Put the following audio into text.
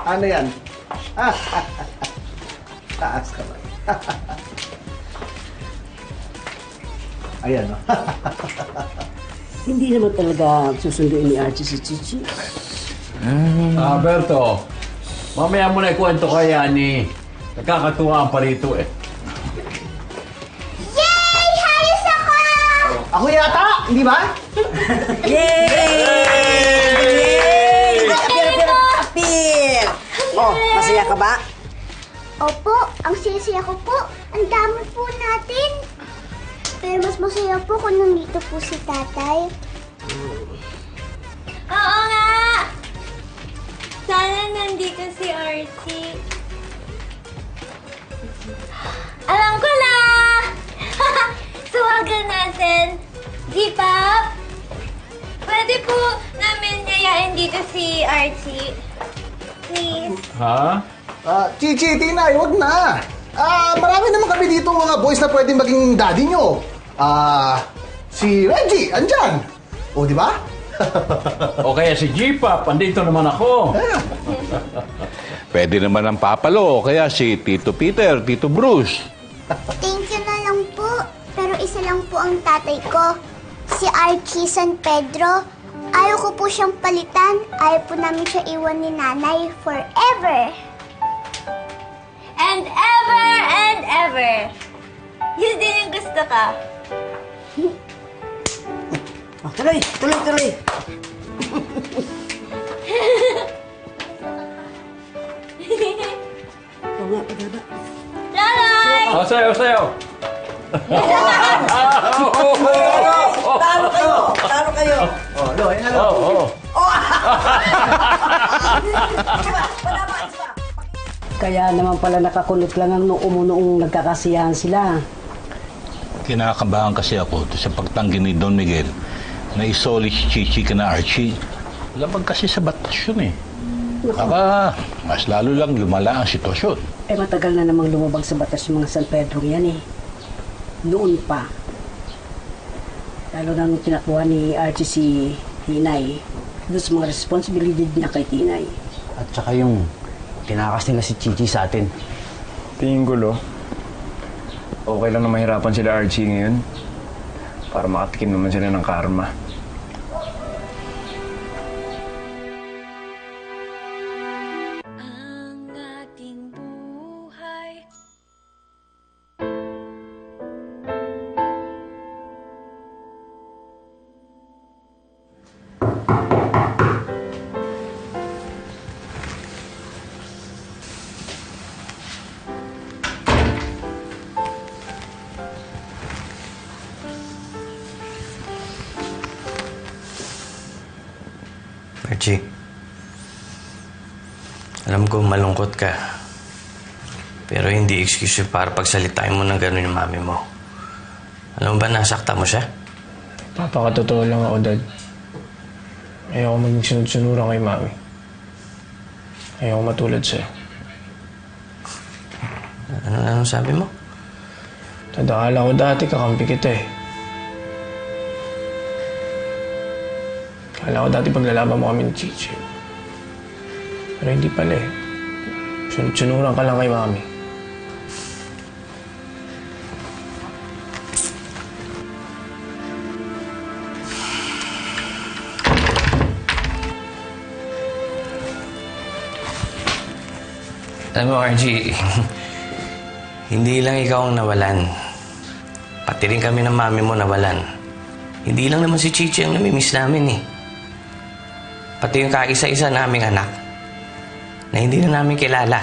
Ano yan? Taas ka ba? Ayan, no? Hindi naman talaga susunduin ni Archie si Chichi. Berto, mamaya mo na ikwento kaya ni nagkakatuwaan pa rito eh. Yay! Hayos ako! Ako yata, hindi ba? Yay! Apir! Oh, masaya ka ba? Opo, ang saya-saya ko po. Ang dami po natin. Pero mas masaya po kung nandito po si tatay. Oo nga! Sana nandito si Archie. Alam ko na! Suwagan natin. G-Pop, pwede po namin yayain dito si Archie. Please. Ha? Chichi, Tinay, wag na. Marami naman kami dito mga boys na pwedeng maging daddy nyo. Si Reggie, andyan. O, di ba? O kaya si G-Pop, andito naman ako. Pwede naman ang papalo, kaya si Tito Peter, Tito Bruce. Thank you na lang po. Pero isa lang po ang tatay ko. Si Archie San Pedro. Ayaw ko po siyang palitan. Ayaw po namin siya iwan ni nanay forever. And ever and ever. Yun din yung gusto ka. Oh, tuloy! Oo nga, pagaba. Lalay! O, sayo. Talo kayo! Oh, lo, yan na Oo. Kaya naman pala nakakulot lang ang noong nagkakasiyahan sila. Kinakabahan kasi ako sa pagtanggi ni Don Miguel na isoli si Chichi ka na Archie. Labag kasi sa batas yun eh. Baka mas lalo lang lumala ang sitwasyon. Eh matagal na namang lumabag sa batas yung mga San Pedro yan eh. Noon pa. Lalo nang pinakuha ni Archie si Tinay. Doon sa mga responsibilidad niya kay Tinay. At saka yung tinakas nila si Chichi sa atin. Tingin ko, Lo, okay lang na mahirapan sila Archie ngayon para makatikim naman sila ng karma. Ang ating buhay. Archie, alam ko malungkot ka. Pero hindi excuse yun para pagsalitain mo ng gano'n yung mami mo. Alam mo ba, nasakta mo siya? Papakatotoo lang ako, Dad. Ayoko maging sunod-sunuran kay Mami. Ayoko matulad sa'yo. Anong sabi mo? Tadakala ko dati kakampi kita eh. Kala ko dati paglalaban mo kami ni Chichi. Pero hindi pala eh. Sunod-sunuran ka lang kay Mami. Alam mo, Archie, hindi lang ikaw ang nawalan. Pati rin kami ng mami mo nawalan. Hindi lang naman si Chichi ang namimiss namin eh. Pati yung kaisa-isa naming anak na hindi na namin kilala.